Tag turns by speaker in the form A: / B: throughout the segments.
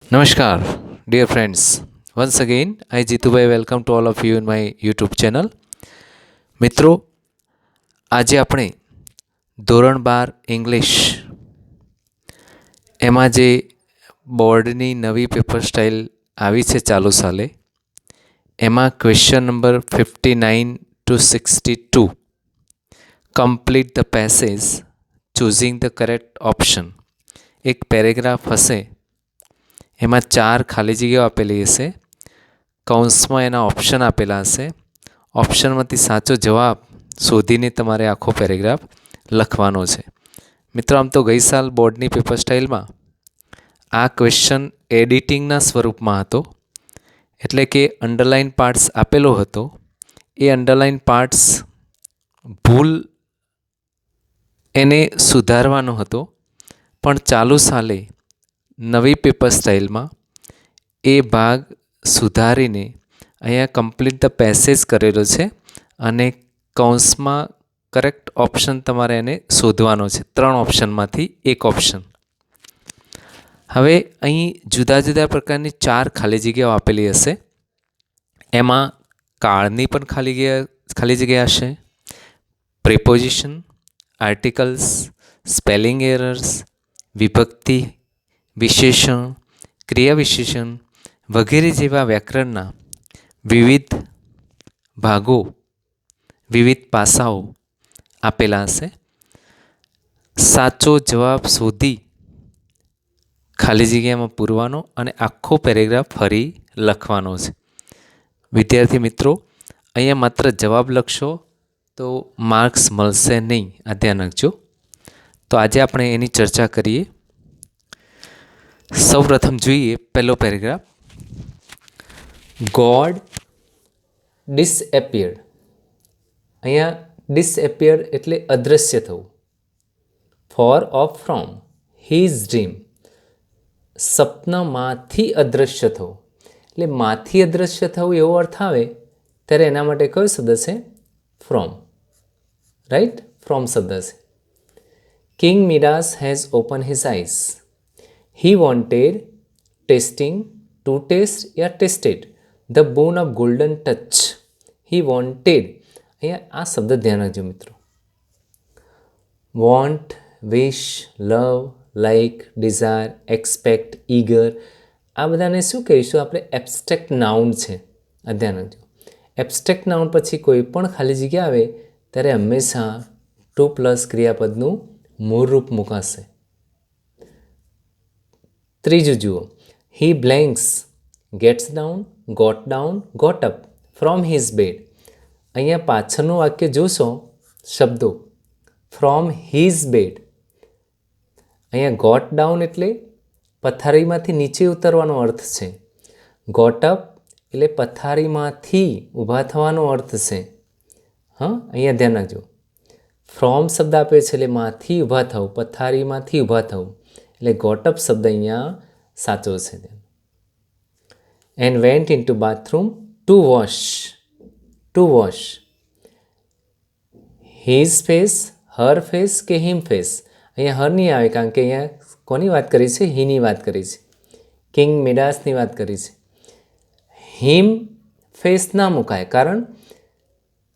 A: Namaskar, dear friends. Once again, I Jitubhai welcome to all of you in my YouTube channel. મિત્રો આજે આપણે ધોરણ 12 English એમાં જે બોર્ડની નવી પેપર સ્ટાઇલ આવી છે ચાલુ સાલે એમાં question number 59 to 62 complete the passage choosing the correct option એક પેરેગ્રાફ હશે એમાં 4 ખાલી જગ્યાઓ આપેલી હશે કૌંસમાં એના ઓપ્શન આપેલા હશે ઓપ્શનમાંથી સાચો જવાબ શોધીને તમારે આખો પેરેગ્રાફ લખવાનો છે મિત્રો આમ તો ગઈ સાલ બોર્ડની પેપર સ્ટાઇલમાં આ ક્વેશ્ચન એડિટિંગના સ્વરૂપમાં હતો એટલે કે અંડરલાઇન પાર્ટ્સ આપેલો હતો એ અંડરલાઇન પાર્ટ્સ ભૂલ એને સુધારવાનો હતો પણ ચાલુ સાલે નવી પેપર સ્ટાઇલમાં એ ભાગ સુધારીને અહીંયા કમ્પ્લીટ ધ પેસેજ કરેલો છે અને કૌંસમાં કરેક્ટ ઓપ્શન તમારે એને શોધવાનો છે 3 ઓપ્શનમાંથી એક ઓપ્શન. હવે અહીં જુદા જુદા પ્રકારની 4 ખાલી જગ્યાઓ આપેલી હશે એમાં કાળની પણ ખાલી જગ્યા હશે, પ્રિપોઝિશન, આર્ટિકલ્સ, સ્પેલિંગ એરર્સ, વિભક્તિ, વિશેષણ, ક્રિયા વિશેષણ વગેરે જેવા વ્યાકરણના વિવિધ ભાગો વિવિધ પાસાઓ આપેલા હશે. સાચો જવાબ શોધી ખાલી જગ્યામાં પૂરવાનો અને આખો પેરેગ્રાફ ફરી લખવાનો છે. વિદ્યાર્થી મિત્રો અહીંયા માત્ર જવાબ લખશો તો માર્ક્સ મળશે નહીં, આ ધ્યાન રાખજો. તો આજે આપણે એની ચર્ચા કરીએ. સૌપ્રથમ જોઈએ પહેલો પેરેગ્રાફ. God disappeared. અહીંયા ડિસએપિયર્ડ એટલે અદૃશ્ય થવું. For of from his dream. સપનામાંથી અદૃશ્ય થવું એટલે માંથી અદૃશ્ય થવું એવો અર્થ આવે ત્યારે એના માટે કયો શબ્દ છે? ફ્રોમ. રાઈટ, ફ્રોમ શબ્દ છે. King Midas has open his eyes. He wanted tasting to taste या tasted the boon of golden touch. He wanted. અહીંયા આ શબ્દ ધ્યાન રાખજો મિત્રો. વોન્ટ, વિશ, લવ, લાઇક, ડિઝાયર, એક્સપેક્ટ, ઈગર આ બધાને શું કહીશું આપણે? એબ્સ્ટ્રેક્ટ નાઉન છે. આ ધ્યાન રાખજો. એબ્સ્ટ્રેક્ટ નાઉન પછી કોઈ પણ ખાલી જગ્યા આવે ત્યારે હંમેશા ટુ પ્લસ ક્રિયાપદનું મૂળ રૂપ મુકાશે. ત્રીજું જુઓ. He blanks gets down, got up from his bed. અહીંયા પાછળનું વાક્ય જોશો શબ્દો ફ્રોમ હિઝ બેડ. અહીંયા ગોટ ડાઉન એટલે પથારીમાંથી નીચે ઉતરવાનો અર્થ છે. ગોટ અપ એટલે પથારીમાંથી ઊભા થવાનો અર્થ છે. હા, અહીંયા ધ્યાન રાખજો. ફ્રોમ શબ્દ આપે છે એટલે માંથી ઊભા થવું, પથારીમાંથી ઊભા થવું એટલે ગોટઅપ શબ્દ અહીંયા સાચો છે. And went in to bathroom to wash. His face, her face કે હિમ ફેસ. અહીંયા હર નહીં આવે કારણ કે અહીંયા કોની વાત કરી છે? હીની વાત કરી છે. કિંગ મિડાસની વાત કરી છે. હિમ ફેસ ના મુકાય કારણ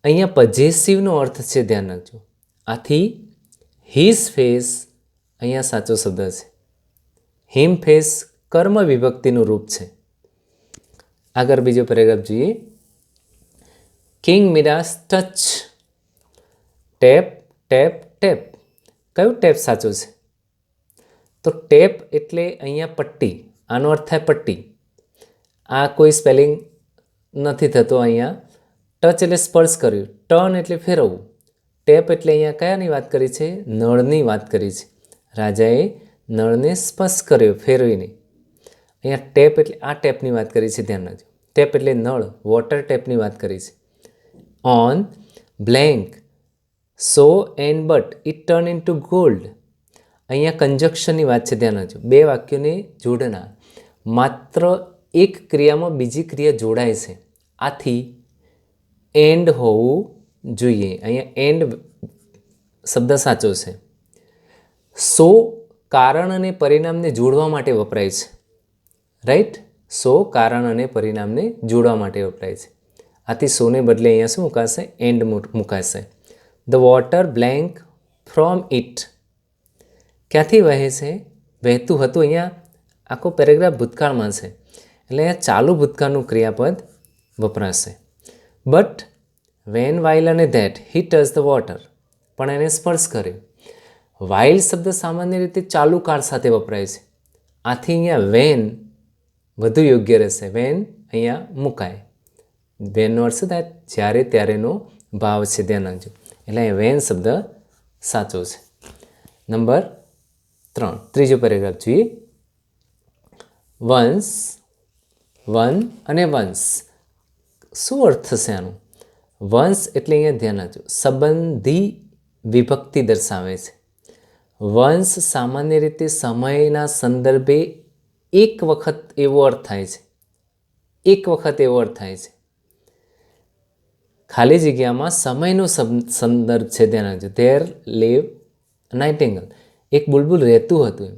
A: અહીંયા પોઝેસિવનો અર્થ છે, ધ્યાન રાખજો. આથી હિઝ ફેસ અહીંયા સાચો શબ્દ છે. હિમ ફેસ કર્મ વિભક્તિનું રૂપ છે. આગળ બીજો પેરેગ્રાફ જોઈએ. King Midas touch. Tap, tap, tap. કયું ટેપ સાચું છે? તો ટેપ એટલે અહીંયા પટ્ટી. આનો અર્થ થાય પટ્ટી. આ કોઈ સ્પેલિંગ નથી થતો અહીંયા. ટચ એટલે સ્પર્શ કર્યું, ટર્ન એટલે ફેરવવું. ટેપ એટલે અહીંયા કયાની વાત કરી છે? નળની વાત કરી છે. રાજાએ નળને સ્પર્શ કર્યો ફેરવીને. અહીંયા ટેપ એટલે આ ટેપની વાત કરી છે, ધ્યાન રાખજો. ટેપ એટલે નળ, વોટર ટેપની વાત કરી છે. On blank so and but it turn in to gold. અહીંયા કંજક્શનની વાત છે, ધ્યાન રાખજો. બે વાક્યોને જોડના. માત્ર એક ક્રિયામાં બીજી ક્રિયા જોડાય છે, આથી એન્ડ હોવું જોઈએ. અહીંયા એન્ડ શબ્દ સાચો છે. સો કારણ અને પરિણામને જોડવા માટે વપરાય છે. રાઈટ. સો કારણ અને પરિણામને જોડવા માટે વપરાય છે. આથી સોને બદલે અહીંયા શું મુકાશે? એન્ડ મુકાશે. The water blank from it. ક્યાંથી વહે છે? વહેતું હતું. અહીંયા આખો પેરેગ્રાફ ભૂતકાળમાં છે એટલે અહીંયા ચાલુ ભૂતકાળનું ક્રિયાપદ વપરાશે. બટ વેન વાઇલ અને that he touch the water, પણ એને સ્પર્શ કર્યો. વાઇલ શબ્દ સામાન્ય રીતે ચાલુ કાળ સાથે વપરાય છે. આથી અહીંયા વેન વધુ યોગ્ય રહેશે. વેન અહીંયા મુકાય. વેનનો અર્થ શું થાય? જ્યારે ત્યારેનો ભાવ છે, ધ્યાન રાખજો. એટલે અહીંયા વેન શબ્દ સાચો છે. નંબર 3, ત્રીજો પેરેગ્રાફ જોઈએ. વંશ, વન અને વંશ, શું અર્થ થશે આનું? વંશ એટલે અહીંયા ધ્યાન રાખજો, સંબંધી વિભક્તિ દર્શાવે છે. વંશ સામાન્ય રીતે સમયના સંદર્ભે એક વખત એવો અર્થ થાય છે. એક વખત એવો અર્થ થાય છે. ખાલી જગ્યામાં સમયનો સંદર્ભ છે, ધ્યાન રાખજો. ધેર લીવ નાઇટિંગેલ, એક બુલબુલ રહેતું હતું.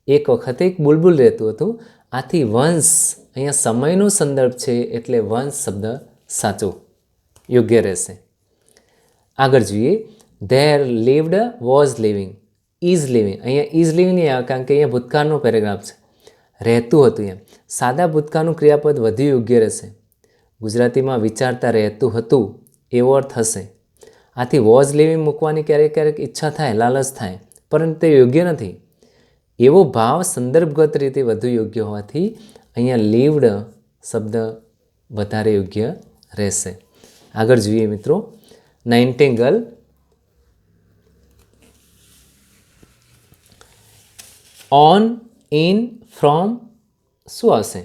A: એક વખતે એક બુલબુલ રહેતું હતું. આથી વંશ અહીંયા સમયનો સંદર્ભ છે એટલે વંશ શબ્દ સાચો યોગ્ય રહેશે. આગળ જોઈએ. There lived was living, is living. અહીંયા ઇઝ લિવિંગ નહીં આવે કારણ કે અહીંયા ભૂતકાળનો પેરેગ્રાફ છે. રહેતું હતું એમ. સાદા ભૂતકાળનું ક્રિયાપદ વધુ યોગ્ય રહેશે. ગુજરાતીમાં વિચારતા રહેતું હતું એવો અર્થ હશે. આથી વોઝ લિવિંગ મૂકવાની ક્યારેક ક્યારેક ઈચ્છા થાય, લાલચ થાય, પરંતુ તે યોગ્ય નથી. એવો ભાવ સંદર્ભગત રીતે વધુ યોગ્ય હોવાથી અહીંયા લીવડ શબ્દ વધારે યોગ્ય રહેશે. આગળ જોઈએ મિત્રો. નાઇન્ટિંગેલ, ઓન, ઇન, ફ્રોમ શું આવશે?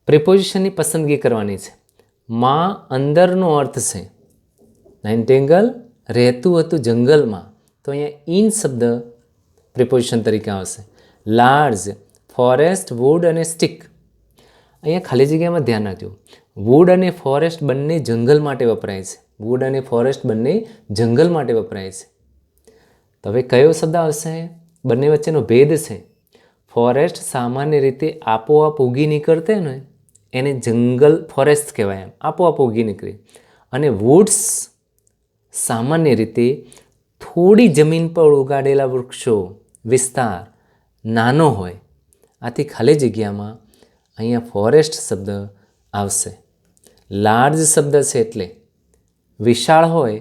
A: પ્રિપોઝિશનની પસંદગી કરવાની છે. માં અંદરનો અર્થ છે. નાઇન્ટિંગેલ રહેતું હતું જંગલમાં, તો અહીંયા ઇન શબ્દ પ્રિપોઝિશન તરીકે આવશે. લાર્જ, ફોરેસ્ટ, વુડ અને સ્ટીક. અહીંયા ખાલી જગ્યામાં ધ્યાન રાખજો. વુડ અને ફોરેસ્ટ બંને જંગલ માટે વપરાય છે. વુડ અને ફોરેસ્ટ બંને જંગલ માટે વપરાય છે. તો હવે કયો શબ્દ આવશે? બંને વચ્ચેનો ભેદ છે. ફોરેસ્ટ સામાન્ય રીતે આપોઆપ ઉગી નીકળતે ને એને જંગલ ફોરેસ્ટ કહેવાય, એમ આપોઆપ ઉગી નીકળે. અને વુડ્સ સામાન્ય રીતે થોડી જમીન પર ઉગાડેલા વૃક્ષો, વિસ્તાર નાનો હોય. આથી ખાલી જગ્યામાં અહીંયા ફોરેસ્ટ શબ્દ આવશે. લાર્જ શબ્દ છે એટલે વિશાળ હોય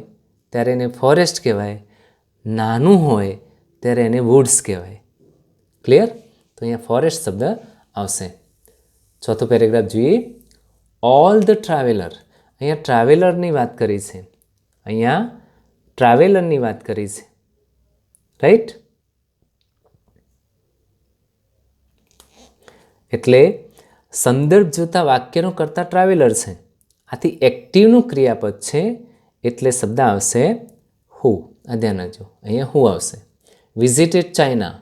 A: ત્યારે એને ફોરેસ્ટ કહેવાય, નાનું હોય ત્યારે એને વુડ્સ કહેવાય. ક્લિયર? તો અહીંયા ફોરેસ્ટ શબ્દ આવશે. ચોથો પેરેગ્રાફ જોઈએ. All the traveller. અહીંયા ટ્રાવેલરની વાત કરી છે. અહીંયા ટ્રાવેલરની વાત કરી છે. રાઈટ? એટલે સંદર્ભ જોતા વાક્યનો કરતા ટ્રાવેલર છે. આથી એક્ટિવનું ક્રિયાપદ છે એટલે શબ્દ આવશે હુ. આ ધ્યાન રાખજો. અહીંયા હુ આવશે. Visited China.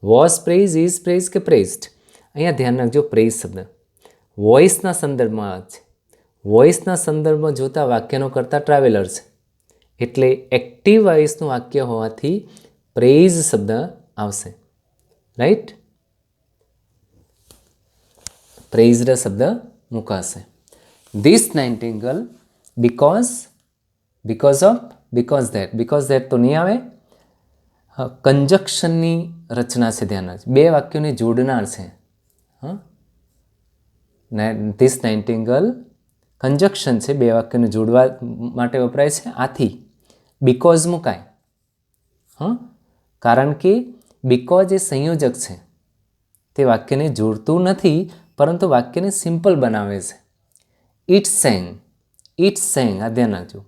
A: Was praise, is praise કે પ્રેઝડ. અહીંયા ધ્યાન રાખજો પ્રેઝ શબ્દ વોઇસના સંદર્ભમાં આવે છે. વોઇસના સંદર્ભમાં જોતા વાક્યનો કરતા ટ્રાવેલર છે એટલે એક્ટિવ વોઇસનું વાક્ય હોવાથી પ્રેઝ શબ્દ આવશે. રાઈટ? પ્રેઝડ શબ્દ મુકાશે. This nightingale because, because of, because that તો નહીં આવે. કંજક્શનની રચના છે, ધ્યાન રાખજો. બે વાક્યોને જોડનાર છે. ધીસ નાઇન્ટિંગેલ કંજક્શન છે, બે વાક્યોને જોડવા માટે વપરાય છે. આથી બીકોઝ મુકાય. કારણ કે બીકોઝ એ સંયોજક છે. તે વાક્યને જોડતું નથી પરંતુ વાક્યને સિમ્પલ બનાવે છે. It sang, it sang. આ ધ્યાન રાખજો.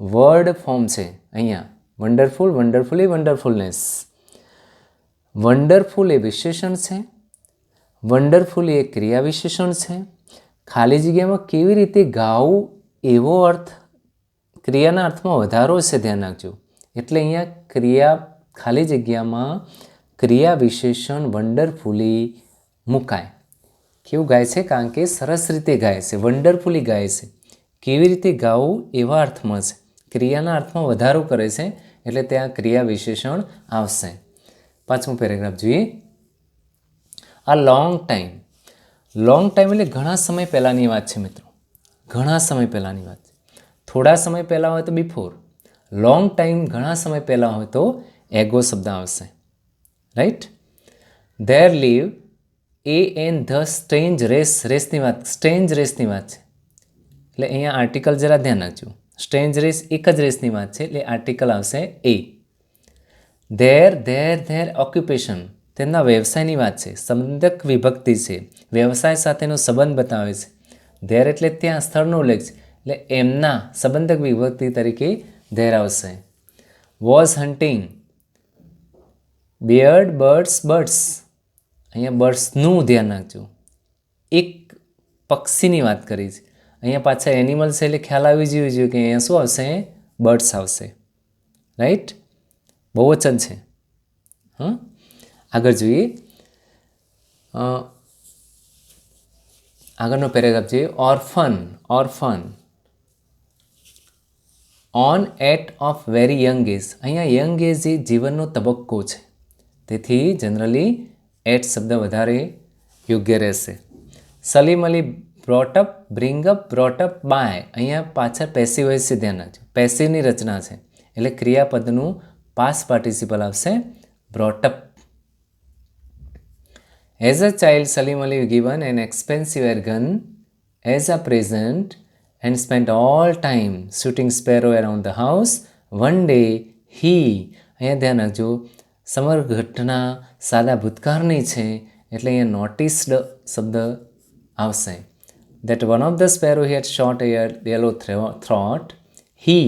A: વર્ડ ફોર્મ છે અહીંયા. વન્ડરફુલ, વન્ડરફુલી, વન્ડરફુલનેસ. વન્ડરફુલ એ વિશેષણ છે. વન્ડરફુલ એ ક્રિયા વિશેષણ છે. ખાલી જગ્યામાં કેવી રીતે ગાવું એવો અર્થ ક્રિયાના અર્થમાં વધારો છે, ધ્યાન રાખજો. એટલે અહીંયા ક્રિયા ખાલી જગ્યામાં ક્રિયા વિશેષણ વન્ડરફુલી મુકાય. કેવું ગાય છે? કારણ કે સરસ રીતે ગાય છે, વન્ડરફુલી ગાય છે. કેવી રીતે ગાવું એવા અર્થમાં છે. ક્રિયાના અર્થમાં વધારો કરે છે એટલે ત્યાં ક્રિયા વિશેષણ આવશે. પાંચમું પેરેગ્રાફ જોઈએ. અ લોંગ ટાઈમ. લોંગ ટાઈમ એટલે ઘણા સમય પહેલાંની વાત છે મિત્રો, ઘણા સમય પહેલાંની વાત છે. થોડા સમય પહેલાં હોય તો બિફોર, લોંગ ટાઈમ ઘણા સમય પહેલાં હોય તો એગો શબ્દ આવશે. Right. There live a an the strange race. રેસની વાત, સ્ટ્રેન્જ રેસની વાત છે એટલે અહીંયા આર્ટિકલ જરા ધ્યાન રાખજો. સ્ટ્રેન્જ રેસ એક જ રેસની વાત છે એટલે આર્ટિકલ આવશે એ. ધેર ઓક્યુપેશન તેમના વ્યવસાયની વાત છે. સંબંધક વિભક્તિ છે, વ્યવસાય સાથેનો સંબંધ બતાવે છે. ધેર એટલે ત્યાં સ્થળનો ઉલ્લેખ છે એટલે એમના સંબંધક વિભક્તિ તરીકે ધેર આવશે. Was hunting. Beard, birds. અહીંયા બર્ડ્સનું ધ્યાન રાખજો. એક પક્ષીની વાત કરી છે. અહીંયા પાછા એનિમલ્સ એટલે ખ્યાલ આવી જવું જોઈએ કે અહીંયા શું આવશે? બર્ડ્સ આવશે. રાઈટ. બહુવચન છે. આગળ જોઈએ. આગળનો પેરેગ્રાફ જોઈએ. Orphan on at of very young age. અહીંયા યંગ એજ એ જીવનનો તબક્કો છે, તેથી જનરલી એટ શબ્દ વધારે યોગ્ય રહેશે. Salim Ali brought up, bring up, brought up by. અહીંયા પાછળ પેસિવ વોઇસ છે, ધ્યાન રાખજો. પેસિવની રચના છે એટલે ક્રિયાપદનું પાસ્ટ પાર્ટિસિપલ આવશે brought up. As a child Salim Ali given an expensive air gun as a present and spent all time shooting sparrow around the house. One day he. અહીંયા ધ્યાન રાખજો, સમગ્ર ઘટના સાદા ભૂતકાળની છે એટલે અહીંયા નોટિસ્ડ શબ્દ આવશે. That one of the sparrow he had shot a yellow throat. He.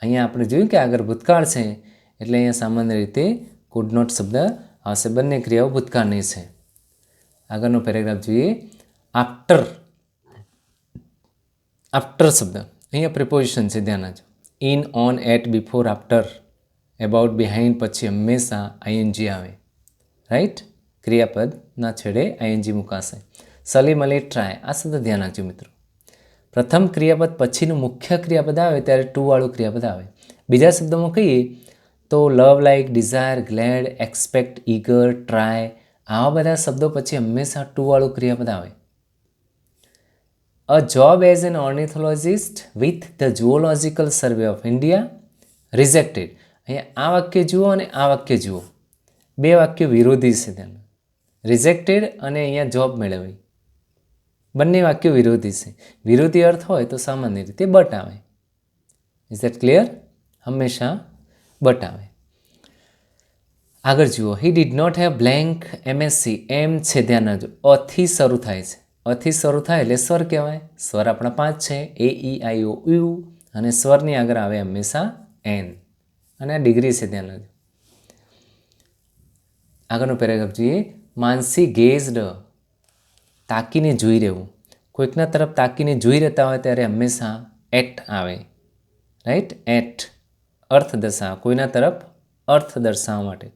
A: અહીંયા આપણે જોયું કે આગળ ભૂતકાળ છે એટલે અહીંયા સામાન્ય રીતે could not શબ્દ આવશે. બંને ક્રિયાઓ ભૂતકાળની છે. આગળનો પેરેગ્રાફ જોઈએ. આફ્ટર શબ્દ અહીંયા પ્રિપોઝિશન છે, ધ્યાન રાખજો. In, on, at, before, after, about, behind પછી હંમેશા આઈએનજી આવે. રાઈટ. ક્રિયાપદના છેડે આઈએનજી મુકાશે. સલીમ અલી ટ્રાય. આ શબ્દ ધ્યાન રાખજો મિત્રો. પ્રથમ ક્રિયાપદ પછીનું મુખ્ય ક્રિયાપદ આવે ત્યારે ટુ વાળું ક્રિયાપદ આવે. બીજા શબ્દોમાં કહીએ તો love, like, desire, glad, expect, eager, try, આવા બધા શબ્દો પછી હંમેશા ટુ વાળું ક્રિયાપદ આવે. A job as an ornithologist with the zoological survey of India rejected. અહીંયા આ વાક્ય જુઓ અને આ વાક્ય જુઓ, બે વાક્યો વિરોધી છે તેના. રિજેક્ટેડ અને અહીંયા જોબ મેળવી, બંને વાક્યો વિરોધી છે. વિરોધી અર્થ હોય તો સામાન્ય રીતે બટ આવે. Is that clear? હંમેશા બટ આવે. આગળ જુઓ. He did not have blank MSc. M છે, ધ્યાન રાખજો. અથી શરૂ થાય છે. અથી શરૂ થાય એટલે સ્વર કહેવાય. સ્વર આપણા 5 છે, એ, ઈ, આઈ, ઓ, યુ, અને સ્વરની આગળ આવે હંમેશા એન, અને આ ડિગ્રી છે, ધ્યાન રાખજો. આગળનો પેરેગ્રાફ જોઈએ. માનસી ગેઝડ. તાકીને જોઈ રહેવું. કોઈકના તરફ તાકીને જોઈ રહેતા હોય ત્યારે હંમેશા એટ આવે. રાઈટ. એટ અર્થ દર્શાવવા, કોઈના તરફ અર્થ દર્શાવવા માટે.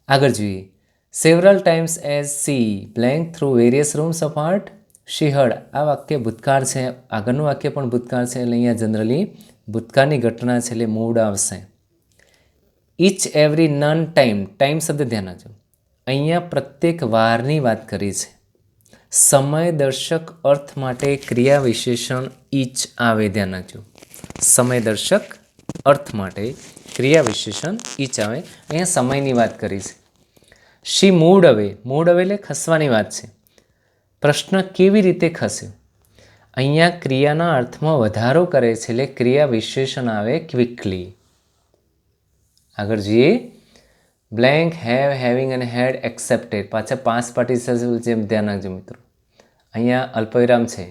A: આગળ જોઈએ. Several times as she blank through various rooms of art she heard. આ વાક્ય ભૂતકાળ છે, આગળનું વાક્ય પણ ભૂતકાળ છે એટલે અહીંયા જનરલી ભૂતકાળની ઘટના છે એટલે મૂડ આવશે. Each every none time. Time શબ્દ ધ્યાન રાખજો. અહીંયા પ્રત્યેક વારની વાત કરી છે. સમયદર્શક અર્થ માટે ક્રિયા વિશેષણ ઇચ આવે, ધ્યાન રાખજો. સમયદર્શક અર્થ માટે ક્રિયા વિશેષણ ઇચ આવે. અહીંયા સમયની વાત કરી છે. શી મૂડ અવે. મૂડ અવે એટલે ખસવાની વાત છે. પ્રશ્ન કેવી રીતે ખસ્યો. અહીંયા ક્રિયાના અર્થમાં વધારો કરે છે એટલે ક્રિયા વિશેષણ આવે ક્વિકલી. આગળ જઈએ. બ્લેન્ક, હેવ, હેવિંગ અને હેડ એક્સેપ્ટેડ. પાછા પાસ્ટ પાર્ટિસિપલ જેમ ધ્યાન રાખજો મિત્રો. અહીંયા અલ્પવિરામ છે,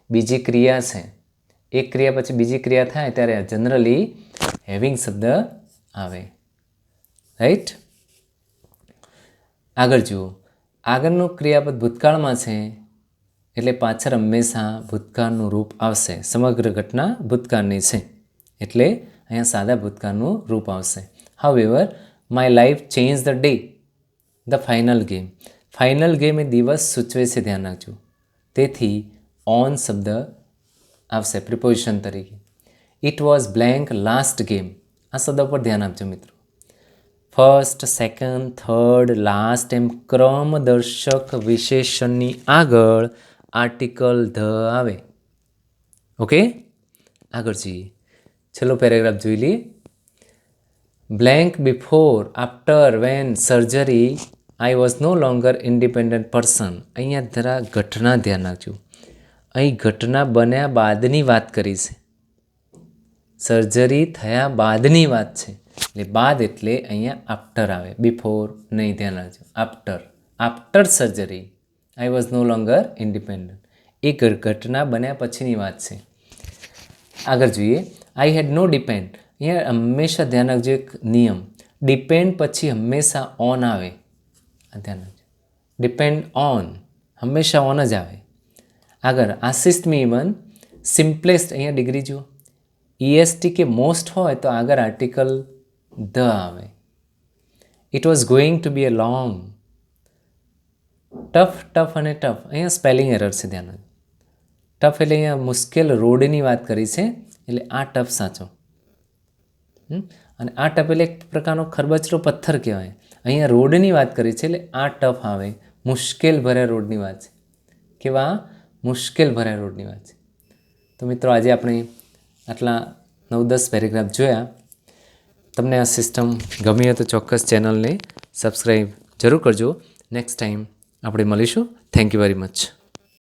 A: બીજી ક્રિયા છે. એક ક્રિયા પછી બીજી ક્રિયા થાય ત્યારે જનરલી હેવિંગ શબ્દ આવે. રાઈટ. આગળ જુઓ. આગળનું ક્રિયાપદ ભૂતકાળમાં છે એટલે પાછળ હંમેશા ભૂતકાળનું રૂપ આવશે. સમગ્ર ઘટના ભૂતકાળની છે એટલે અહીંયા સાદા ભૂતકાળનું રૂપ આવશે. However my life change the day the final game. Final game એ દિવસ સૂચવે છે, ધ્યાન રાખજો. તેથી ઓન શબ્દ આવશે પ્રિપોઝિશન તરીકે. It was blank last game. આ શબ્દ પર ધ્યાન આપજો મિત્રો. ફર્સ્ટ, સેકન્ડ, થર્ડ, લાસ્ટ એમ ક્રમદર્શક વિશેષણની આગળ આર્ટિકલ ધ આવે. ઓકે, આગળ જઈએ. ચલો પેરેગ્રાફ જોઈ લઈએ. Blank before after when surgery I was no longer independent person. અહીંયા જરા ઘટના ધ્યાન રાખજો. અહીં ઘટના બન્યા બાદની વાત કરી છે. સર્જરી થયા બાદની વાત છે. એટલે બાદ એટલે અહીંયા આફ્ટર આવે, બિફોર નહીં, ધ્યાન રાખજો. After, after surgery I was no longer independent. એ ઘટના બન્યા પછીની વાત છે. આગળ જોઈએ. I had no depend. અહીંયા હંમેશા ધ્યાન રાખજો એક નિયમ, ડિપેન્ડ પછી હંમેશા ઓન આવે. ધ્યાન રાખજો, ડિપેન્ડ ઓન હંમેશા ઓન જ આવે. આગળ આસિસ્ટ મી ઇવન, સિમ્પલેસ્ટ, અહીંયા ડિગ્રી જુઓ. EST કે મોસ્ટ હોય તો આગળ આર્ટિકલ ધ આવે. It was going to be a long. Tough, tough અને ટફ અહીંયા સ્પેલિંગ એરર છે, ધ્યાન રાખજો. ટફ એટલે અહીંયા મુશ્કેલ રોડની વાત કરી છે, એટલે આ ટફ સાચો. અને આ ટફ એટલે એક પ્રકારનો ખરબચરો પથ્થર કહેવાય. અહીંયા રોડની વાત કરી છે એટલે આ ટફ આવે, મુશ્કેલ ભર્યા રોડની વાત છે. કેવા? મુશ્કેલ ભર્યા રોડની વાત છે. તો મિત્રો આજે આપણે આટલા 9-10 પેરેગ્રાફ જોયા. તમને આ સિસ્ટમ ગમી હોય તો ચોક્કસ ચેનલને સબસ્ક્રાઈબ જરૂર કરજો. નેક્સ્ટ ટાઈમ આપણે મળીશું. Thank you very much.